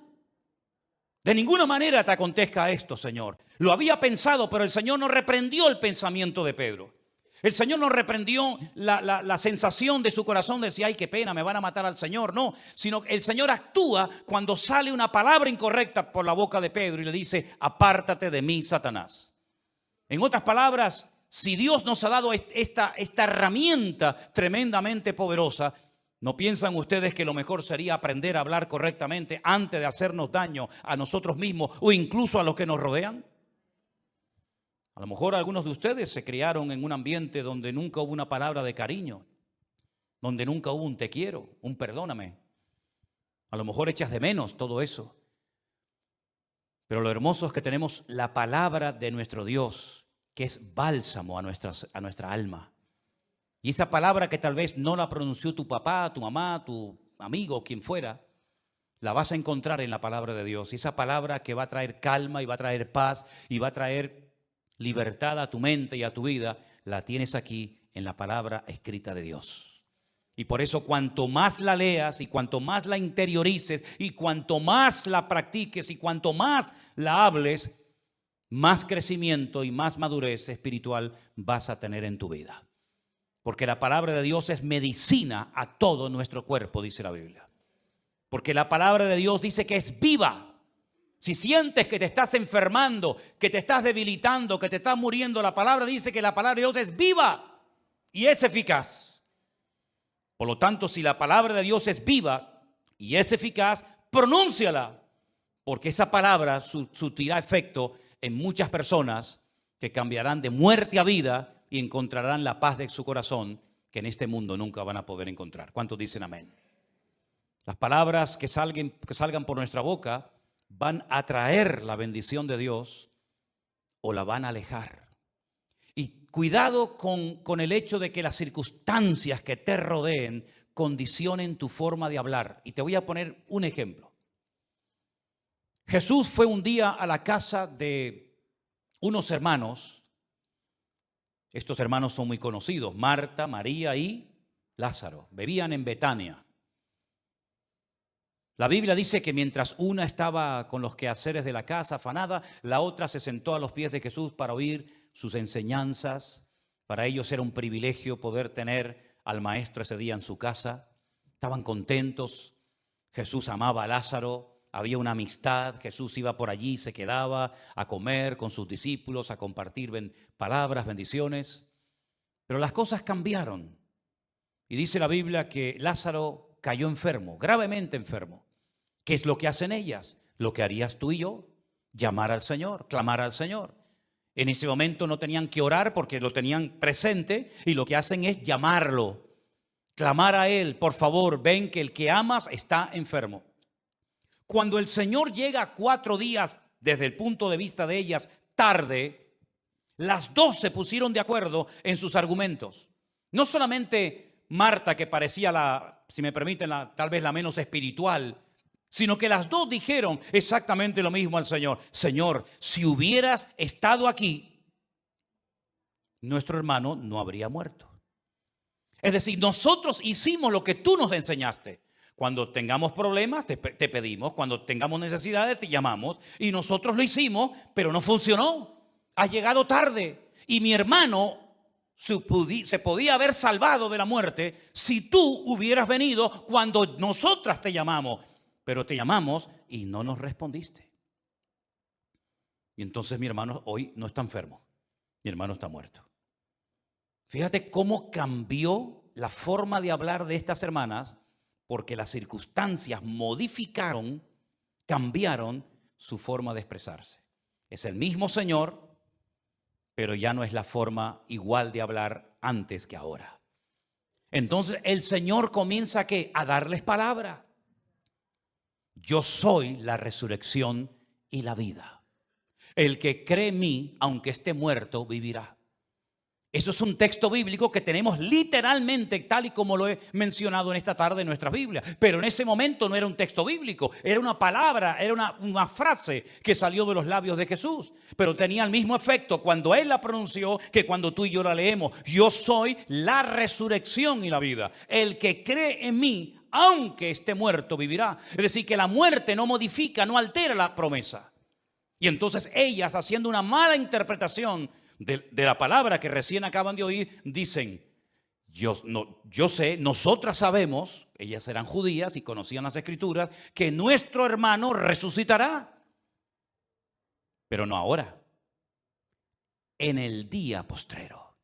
De ninguna manera te acontezca esto, Señor. Lo había pensado, pero el Señor no reprendió el pensamiento de Pedro. El Señor no reprendió la sensación de su corazón de decir: ay, qué pena, me van a matar al Señor. No, sino el Señor actúa cuando sale una palabra incorrecta por la boca de Pedro y le dice: apártate de mí, Satanás. En otras palabras, si Dios nos ha dado esta herramienta tremendamente poderosa, ¿no piensan ustedes que lo mejor sería aprender a hablar correctamente antes de hacernos daño a nosotros mismos o incluso a los que nos rodean? A lo mejor algunos de ustedes se criaron en un ambiente donde nunca hubo una palabra de cariño, donde nunca hubo un te quiero, un perdóname. A lo mejor echas de menos todo eso. Pero lo hermoso es que tenemos la palabra de nuestro Dios, que es bálsamo a nuestra alma. Y esa palabra que tal vez no la pronunció tu papá, tu mamá, tu amigo, quien fuera, la vas a encontrar en la palabra de Dios. Y esa palabra que va a traer calma y va a traer paz y va a traer libertad a tu mente y a tu vida, la tienes aquí en la palabra escrita de Dios. Y por eso, cuanto más la leas y cuanto más la interiorices y cuanto más la practiques y cuanto más la hables, más crecimiento y más madurez espiritual vas a tener en tu vida. Porque la palabra de Dios es medicina a todo nuestro cuerpo, dice la Biblia. Porque la palabra de Dios dice que es viva. Si sientes que te estás enfermando, que te estás debilitando, que te estás muriendo, la palabra dice que la palabra de Dios es viva y es eficaz. Por lo tanto, si la palabra de Dios es viva y es eficaz, pronúnciala, porque esa palabra surtirá efecto en muchas personas que cambiarán de muerte a vida y encontrarán la paz de su corazón que en este mundo nunca van a poder encontrar. ¿Cuántos dicen amén? Las palabras que salgan por nuestra boca van a traer la bendición de Dios o la van a alejar. Y cuidado con el hecho de que las circunstancias que te rodeen condicionen tu forma de hablar. Y te voy a poner un ejemplo. Jesús fue un día a la casa de unos hermanos. Estos hermanos son muy conocidos, Marta, María y Lázaro. Vivían en Betania. La Biblia dice que mientras una estaba con los quehaceres de la casa afanada, la otra se sentó a los pies de Jesús para oír sus enseñanzas. Para ellos era un privilegio poder tener al maestro ese día en su casa. Estaban contentos. Jesús amaba a Lázaro. Había una amistad. Jesús iba por allí, se quedaba a comer con sus discípulos, a compartir palabras, bendiciones. Pero las cosas cambiaron. Y dice la Biblia que Lázaro cayó enfermo, gravemente enfermo. ¿Qué es lo que hacen ellas? Lo que harías tú y yo, llamar al Señor, clamar al Señor. En ese momento no tenían que orar porque lo tenían presente y lo que hacen es llamarlo, clamar a Él, por favor, ven que el que amas está enfermo. Cuando el Señor llega 4 días, desde el punto de vista de ellas, tarde, las dos se pusieron de acuerdo en sus argumentos. No solamente Marta, que parecía si me permiten, tal vez la menos espiritual, sino que las dos dijeron exactamente lo mismo al Señor. Señor, si hubieras estado aquí, nuestro hermano no habría muerto. Es decir, nosotros hicimos lo que tú nos enseñaste. Cuando tengamos problemas, te pedimos. Cuando tengamos necesidades, te llamamos. Y nosotros lo hicimos, pero no funcionó. Has llegado tarde. Y mi hermano se podía haber salvado de la muerte si tú hubieras venido cuando nosotras te llamamos. Pero te llamamos y no nos respondiste. Y entonces mi hermano hoy no está enfermo. Mi hermano está muerto. Fíjate cómo cambió la forma de hablar de estas hermanas, porque las circunstancias cambiaron su forma de expresarse. Es el mismo Señor, pero ya no es la forma igual de hablar antes que ahora. Entonces el Señor comienza a darles palabra. Yo soy la resurrección y la vida. El que cree en mí, aunque esté muerto, vivirá. Eso es un texto bíblico que tenemos literalmente tal y como lo he mencionado en esta tarde en nuestra Biblia. Pero en ese momento no era un texto bíblico, era una palabra, era una frase que salió de los labios de Jesús. Pero tenía el mismo efecto cuando Él la pronunció que cuando tú y yo la leemos. Yo soy la resurrección y la vida. El que cree en mí, aunque esté muerto, vivirá. Es decir, que la muerte no modifica, no altera la promesa. Y entonces ellas, haciendo una mala interpretación de la palabra que recién acaban de oír, dicen, yo sé, nosotras sabemos, ellas eran judías y conocían las escrituras, que nuestro hermano resucitará. Pero no ahora, en el día postrero.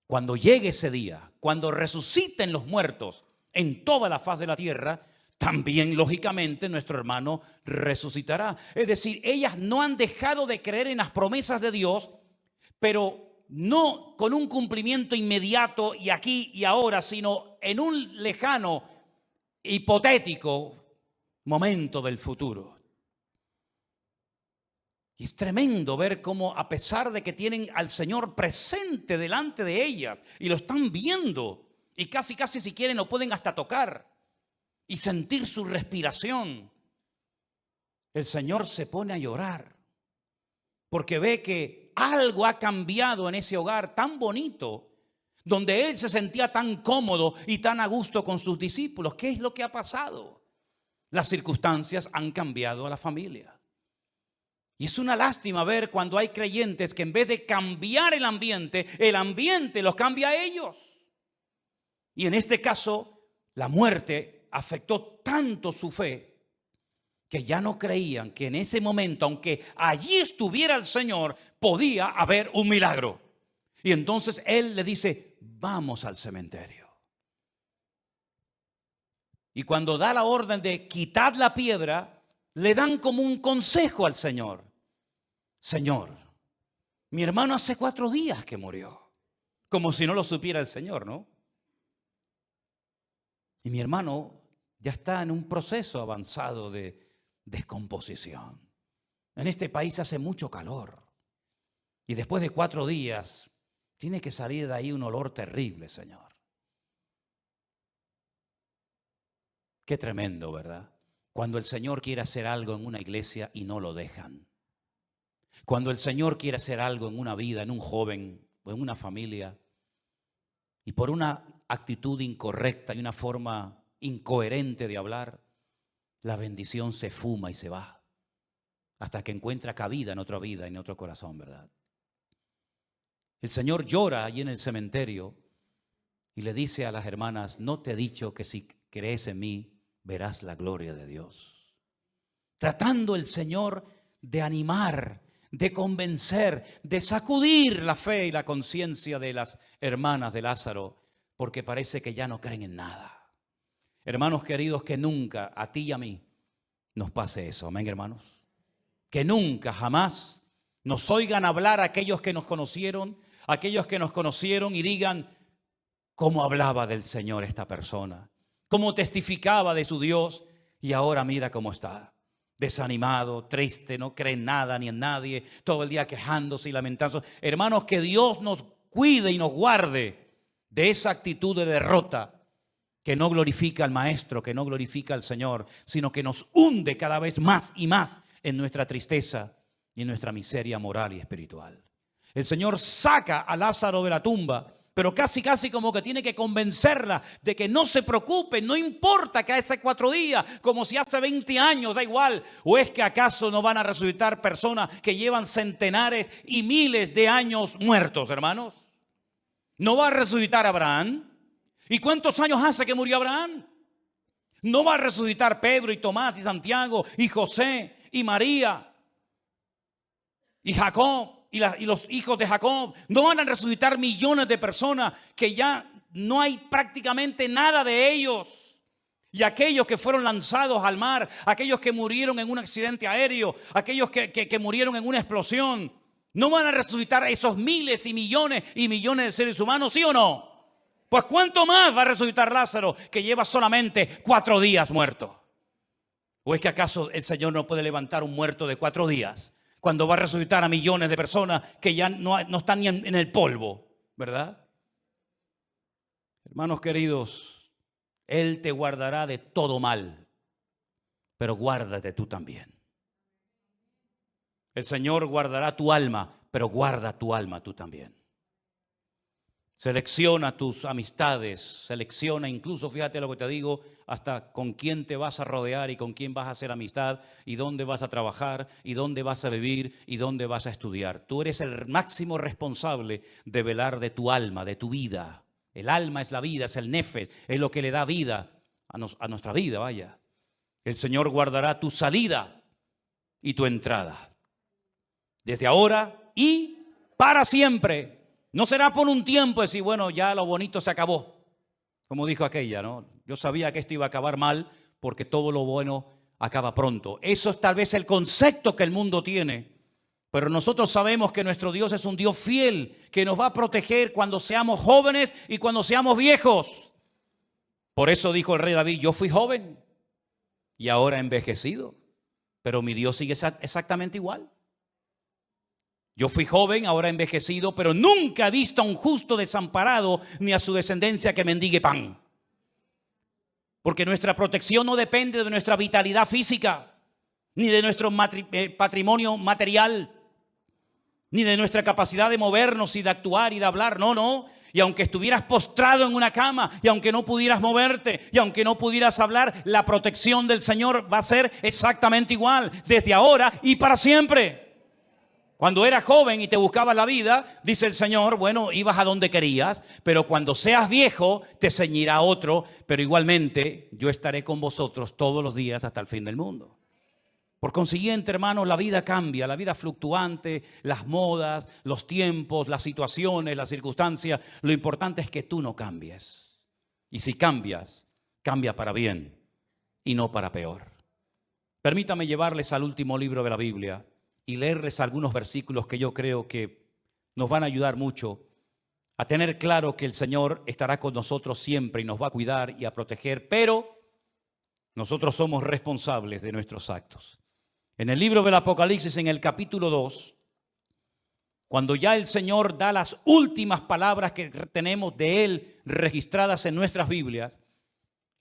Cuando llegue ese día, cuando resuciten los muertos en toda la faz de la tierra, también lógicamente nuestro hermano resucitará. Es decir, ellas no han dejado de creer en las promesas de Dios, pero no con un cumplimiento inmediato y aquí y ahora, sino en un lejano, hipotético momento del futuro. Y es tremendo ver cómo, a pesar de que tienen al Señor presente delante de ellas y lo están viendo, y casi si quieren lo pueden hasta tocar y sentir su respiración, el Señor se pone a llorar porque ve que algo ha cambiado en ese hogar tan bonito, donde Él se sentía tan cómodo y tan a gusto con sus discípulos. ¿Qué es lo que ha pasado? Las circunstancias han cambiado a la familia. Y es una lástima ver cuando hay creyentes que en vez de cambiar el ambiente los cambia a ellos. Y en este caso, la muerte afectó tanto su fe que ya no creían que en ese momento, aunque allí estuviera el Señor, podía haber un milagro. Y entonces Él le dice, vamos al cementerio. Y cuando da la orden de quitar la piedra, le dan como un consejo al Señor. Señor, Mi hermano hace 4 días que murió. Como si no lo supiera el Señor, ¿no? Y mi hermano ya está en un proceso avanzado de descomposición. En este país hace mucho calor. Y después de 4 días tiene que salir de ahí un olor terrible, Señor. Qué tremendo, ¿verdad? Cuando el Señor quiere hacer algo en una iglesia y no lo dejan. Cuando el Señor quiere hacer algo en una vida, en un joven o en una familia, y por una actitud incorrecta y una forma incoherente de hablar, la bendición se fuma y se va, hasta que encuentra cabida en otra vida, en otro corazón, ¿verdad? El Señor llora allí en el cementerio y le dice a las hermanas: no te he dicho que si crees en mí, verás la gloria de Dios. Tratando el Señor de animar, de convencer, de sacudir la fe y la conciencia de las hermanas de Lázaro, porque parece que ya no creen en nada. Hermanos queridos, que nunca a ti y a mí nos pase eso. Amén, hermanos. Que nunca, jamás nos oigan hablar aquellos que nos conocieron y digan: ¿cómo hablaba del Señor esta persona? ¿Cómo testificaba de su Dios? Y ahora mira cómo está. Desanimado, triste, no cree en nada ni en nadie, todo el día quejándose y lamentándose. Hermanos, que Dios nos cuide y nos guarde de esa actitud de derrota que no glorifica al Maestro, que no glorifica al Señor, sino que nos hunde cada vez más y más en nuestra tristeza y en nuestra miseria moral y espiritual. El Señor saca a Lázaro de la tumba, pero casi como que tiene que convencerla de que no se preocupe, no importa que hace 4 días, como si hace 20 años, da igual. ¿O es que acaso no van a resucitar personas que llevan centenares y miles de años muertos, hermanos? ¿No va a resucitar Abraham? ¿Y cuántos años hace que murió Abraham? ¿No va a resucitar Pedro y Tomás y Santiago y José y María y Jacob y los hijos de Jacob? ¿No van a resucitar millones de personas que ya no hay prácticamente nada de ellos? Y aquellos que fueron lanzados al mar, aquellos que murieron en un accidente aéreo, aquellos que murieron en una explosión, ¿no van a resucitar esos miles y millones de seres humanos, sí o no? Pues ¿cuánto más va a resucitar Lázaro, que lleva solamente 4 días muerto? ¿O es que acaso el Señor no puede levantar un muerto de 4 días cuando va a resucitar a millones de personas que ya no están ni en el polvo, ¿verdad? Hermanos queridos, Él te guardará de todo mal, pero guárdate tú también. El Señor guardará tu alma, pero guarda tu alma tú también. Selecciona tus amistades, selecciona incluso, fíjate lo que te digo, hasta con quién te vas a rodear y con quién vas a hacer amistad y dónde vas a trabajar y dónde vas a vivir y dónde vas a estudiar. Tú eres el máximo responsable de velar de tu alma, de tu vida. El alma es la vida, es el nefes, es lo que le da vida a nuestra vida, vaya. El Señor guardará tu salida y tu entrada, desde ahora y para siempre. No será por un tiempo decir, bueno, ya lo bonito se acabó. Como dijo aquella, ¿no? Yo sabía que esto iba a acabar mal porque todo lo bueno acaba pronto. Eso es tal vez el concepto que el mundo tiene. Pero nosotros sabemos que nuestro Dios es un Dios fiel, que nos va a proteger cuando seamos jóvenes y cuando seamos viejos. Por eso dijo el rey David: yo fui joven y ahora he envejecido, pero mi Dios sigue exactamente igual. Yo fui joven, ahora he envejecido, pero nunca he visto a un justo desamparado ni a su descendencia que mendigue pan. Porque nuestra protección no depende de nuestra vitalidad física, ni de nuestro patrimonio material, ni de nuestra capacidad de movernos y de actuar y de hablar. No. Y aunque estuvieras postrado en una cama, y aunque no pudieras moverte, y aunque no pudieras hablar, la protección del Señor va a ser exactamente igual, desde ahora y para siempre. Cuando eras joven y te buscabas la vida, dice el Señor, bueno, ibas a donde querías, pero cuando seas viejo te ceñirá otro, pero igualmente yo estaré con vosotros todos los días hasta el fin del mundo. Por consiguiente, hermanos, la vida cambia, la vida fluctuante, las modas, los tiempos, las situaciones, las circunstancias. Lo importante es que tú no cambies. Y si cambias, cambia para bien y no para peor. Permítame llevarles al último libro de la Biblia y leerles algunos versículos que yo creo que nos van a ayudar mucho a tener claro que el Señor estará con nosotros siempre y nos va a cuidar y a proteger, pero nosotros somos responsables de nuestros actos. En el libro del Apocalipsis, en el capítulo 2, cuando ya el Señor da las últimas palabras que tenemos de Él registradas en nuestras Biblias,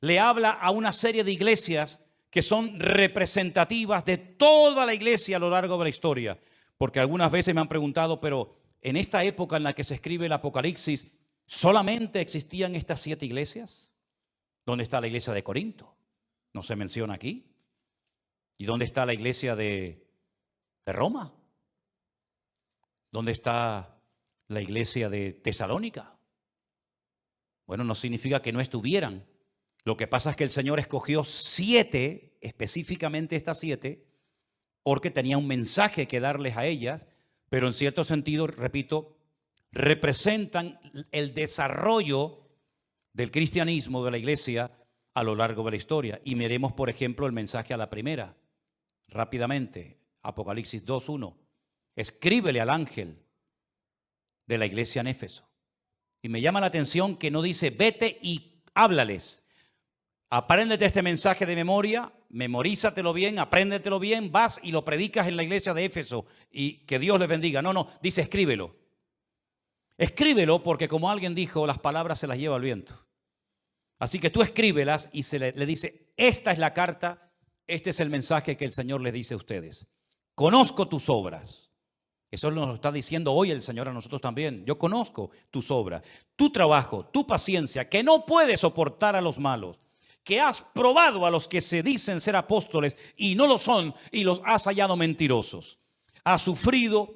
le habla a una serie de iglesias que son representativas de toda la iglesia a lo largo de la historia. Porque algunas veces me han preguntado, pero en esta época en la que se escribe el Apocalipsis, ¿solamente existían estas 7 iglesias? ¿Dónde está la iglesia de Corinto? No se menciona aquí. ¿Y dónde está la iglesia de Roma? ¿Dónde está la iglesia de Tesalónica? Bueno, no significa que no estuvieran. Lo que pasa es que el Señor escogió 7, específicamente estas 7, porque tenía un mensaje que darles a ellas, pero en cierto sentido, repito, representan el desarrollo del cristianismo, de la iglesia, a lo largo de la historia. Y miremos, por ejemplo, el mensaje a la primera, rápidamente, Apocalipsis 2:1. Escríbele al ángel de la iglesia en Éfeso. Y me llama la atención que no dice, vete y háblales. Apréndete este mensaje de memoria, memorízatelo bien, apréndetelo bien, vas y lo predicas en la iglesia de Éfeso y que Dios les bendiga. No, dice escríbelo. Escríbelo porque como alguien dijo, las palabras se las lleva el viento. Así que tú escríbelas y le dice, esta es la carta, este es el mensaje que el Señor les dice a ustedes. Conozco tus obras. Eso nos lo está diciendo hoy el Señor a nosotros también. Yo conozco tus obras, tu trabajo, tu paciencia, que no puedes soportar a los malos, que has probado a los que se dicen ser apóstoles y no lo son y los has hallado mentirosos. Has sufrido,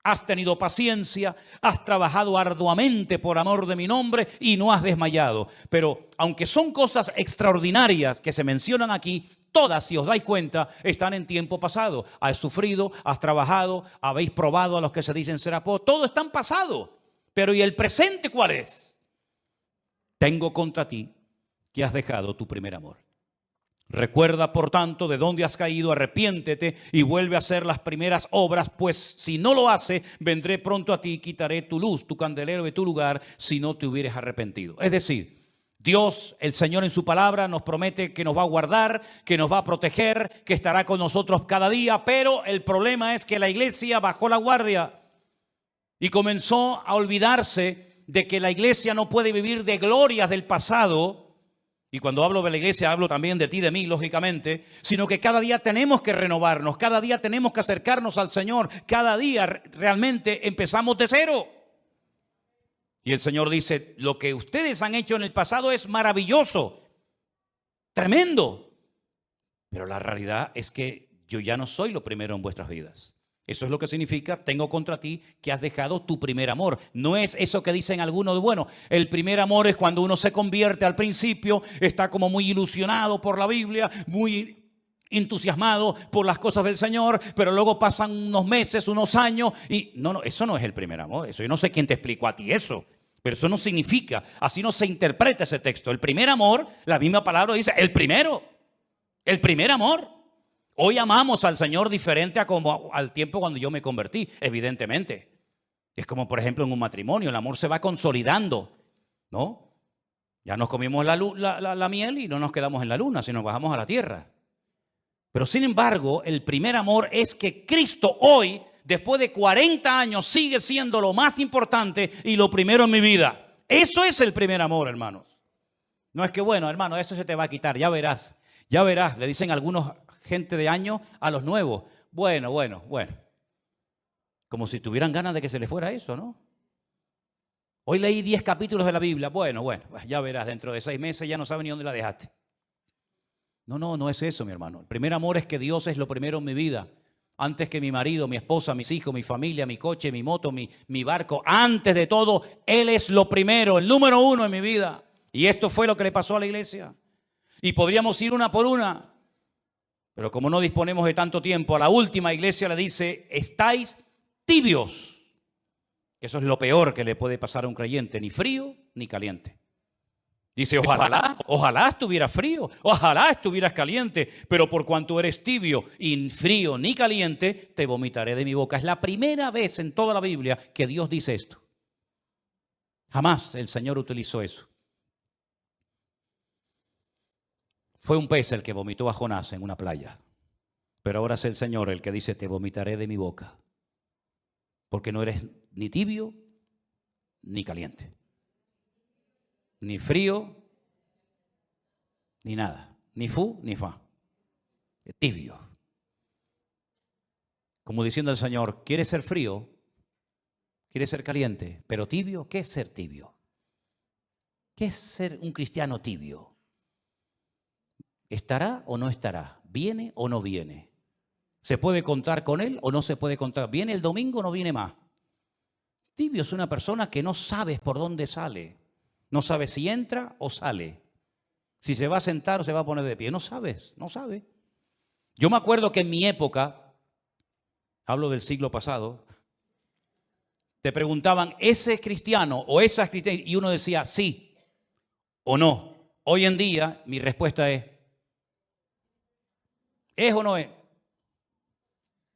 has tenido paciencia, has trabajado arduamente por amor de mi nombre y no has desmayado. Pero aunque son cosas extraordinarias que se mencionan aquí, todas, si os dais cuenta, están en tiempo pasado. Has sufrido, has trabajado, habéis probado a los que se dicen ser apóstoles. Todo está en pasado. Pero ¿y el presente cuál es? Tengo contra ti que has dejado tu primer amor. Recuerda, por tanto, de dónde has caído, arrepiéntete y vuelve a hacer las primeras obras, pues si no lo hace, vendré pronto a ti y quitaré tu luz, tu candelero de tu lugar, si no te hubieres arrepentido. Es decir, Dios, el Señor en su palabra, nos promete que nos va a guardar, que nos va a proteger, que estará con nosotros cada día, pero el problema es que la iglesia bajó la guardia y comenzó a olvidarse de que la iglesia no puede vivir de glorias del pasado. Y cuando hablo de la iglesia, hablo también de ti, de mí, lógicamente, sino que cada día tenemos que renovarnos, cada día tenemos que acercarnos al Señor, cada día realmente empezamos de cero. Y el Señor dice, lo que ustedes han hecho en el pasado es maravilloso, tremendo, pero la realidad es que yo ya no soy lo primero en vuestras vidas. Eso es lo que significa, tengo contra ti que has dejado tu primer amor. No es eso que dicen algunos, bueno, el primer amor es cuando uno se convierte al principio, está como muy ilusionado por la Biblia, muy entusiasmado por las cosas del Señor, pero luego pasan unos meses, unos años y no, eso no es el primer amor. Eso yo no sé quién te explicó a ti eso, pero eso no significa, así no se interpreta ese texto. El primer amor, la misma palabra dice, el primer amor. Hoy amamos al Señor diferente a como al tiempo cuando yo me convertí, evidentemente. Es como, por ejemplo, en un matrimonio, el amor se va consolidando, ¿no? Ya nos comimos la miel y no nos quedamos en la luna, sino bajamos a la tierra. Pero sin embargo, el primer amor es que Cristo hoy, después de 40 años, sigue siendo lo más importante y lo primero en mi vida. Eso es el primer amor, hermanos. No es que, bueno, hermano, eso se te va a quitar, ya verás, le dicen algunos gente de años a los nuevos. Bueno. Como si tuvieran ganas de que se les fuera eso, ¿no? Hoy leí 10 capítulos de la Biblia. Bueno, ya verás, dentro de 6 meses ya no sabes ni dónde la dejaste. No es eso, mi hermano. El primer amor es que Dios es lo primero en mi vida. Antes que mi marido, mi esposa, mis hijos, mi familia, mi coche, mi moto, mi barco. Antes de todo, Él es lo primero, el número 1 en mi vida. Y esto fue lo que le pasó a la iglesia. Y podríamos ir una por una. Pero como no disponemos de tanto tiempo, a la última iglesia le dice, estáis tibios. Eso es lo peor que le puede pasar a un creyente, ni frío ni caliente. Dice, ojalá estuvieras frío, ojalá estuvieras caliente, pero por cuanto eres tibio y frío ni caliente, te vomitaré de mi boca. Es la primera vez en toda la Biblia que Dios dice esto. Jamás el Señor utilizó eso. Fue un pez el que vomitó a Jonás en una playa, pero ahora es el Señor el que dice, te vomitaré de mi boca, porque no eres ni tibio ni caliente, ni frío, ni nada, ni fu, ni fa, tibio. Como diciendo el Señor, ¿quieres ser frío? ¿Quieres ser caliente? Pero tibio, ¿qué es ser tibio? ¿Qué es ser un cristiano tibio? ¿Estará o no estará? ¿Viene o no viene? ¿Se puede contar con él o no se puede contar? ¿Viene el domingo o no viene más? Tibio es una persona que no sabes por dónde sale. No sabes si entra o sale. Si se va a sentar o se va a poner de pie. No sabes, no sabe. Yo me acuerdo que en mi época, hablo del siglo pasado, te preguntaban, ¿ese es cristiano o esa es cristiana? Y uno decía, sí o no. Hoy en día mi respuesta ¿es o no es?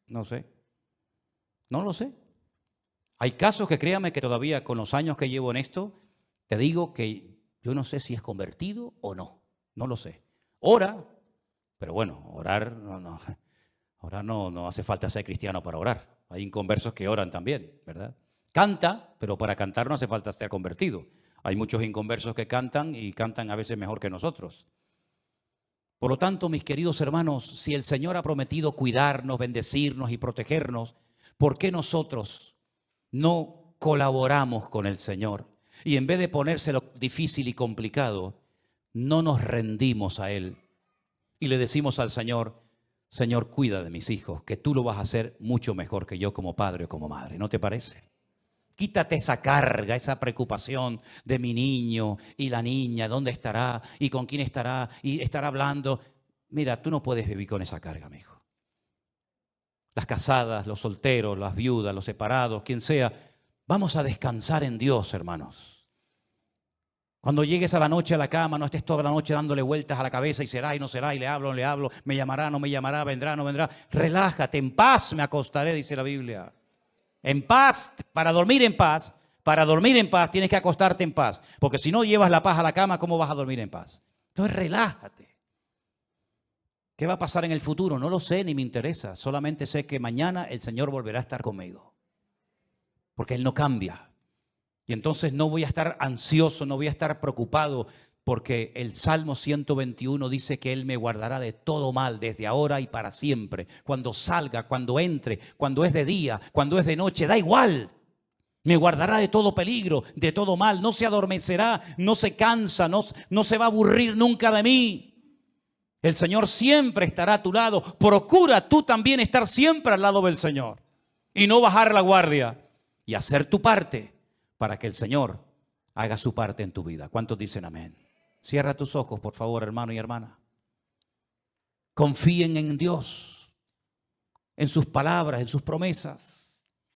No sé. No lo sé. Hay casos que créame que todavía con los años que llevo en esto, te digo que yo no sé si es convertido o no. No lo sé. Ora, pero bueno, orar no hace falta ser cristiano para orar. Hay inconversos que oran también, ¿verdad? Canta, pero para cantar no hace falta ser convertido. Hay muchos inconversos que cantan y cantan a veces mejor que nosotros. Por lo tanto, mis queridos hermanos, si el Señor ha prometido cuidarnos, bendecirnos y protegernos, ¿por qué nosotros no colaboramos con el Señor? Y en vez de ponérselo difícil y complicado, no nos rendimos a Él y le decimos al Señor, Señor, cuida de mis hijos, que tú lo vas a hacer mucho mejor que yo como padre o como madre. ¿No te parece? Quítate esa carga, esa preocupación de mi niño y la niña, dónde estará y con quién estará y estará hablando. Mira, tú no puedes vivir con esa carga, mi hijo. Las casadas, los solteros, las viudas, los separados, quien sea, vamos a descansar en Dios, hermanos. Cuando llegues a la noche a la cama, no estés toda la noche dándole vueltas a la cabeza y será y no será, y le hablo, no le hablo, me llamará, no me llamará, vendrá, no vendrá. Relájate, en paz me acostaré, dice la Biblia. En paz, para dormir en paz tienes que acostarte en paz. Porque si no llevas la paz a la cama, ¿cómo vas a dormir en paz? Entonces relájate. ¿Qué va a pasar en el futuro? No lo sé ni me interesa. Solamente sé que mañana el Señor volverá a estar conmigo. Porque Él no cambia. Y entonces no voy a estar ansioso, no voy a estar preocupado. Porque el Salmo 121 dice que Él me guardará de todo mal desde ahora y para siempre. Cuando salga, cuando entre, cuando es de día, cuando es de noche, da igual. Me guardará de todo peligro, de todo mal. No se adormecerá, no se cansa, no se va a aburrir nunca de mí. El Señor siempre estará a tu lado. Procura tú también estar siempre al lado del Señor. Y no bajar la guardia. Y hacer tu parte para que el Señor haga su parte en tu vida. ¿Cuántos dicen amén? Cierra tus ojos, por favor, hermano y hermana. Confíen en Dios, en sus palabras, en sus promesas.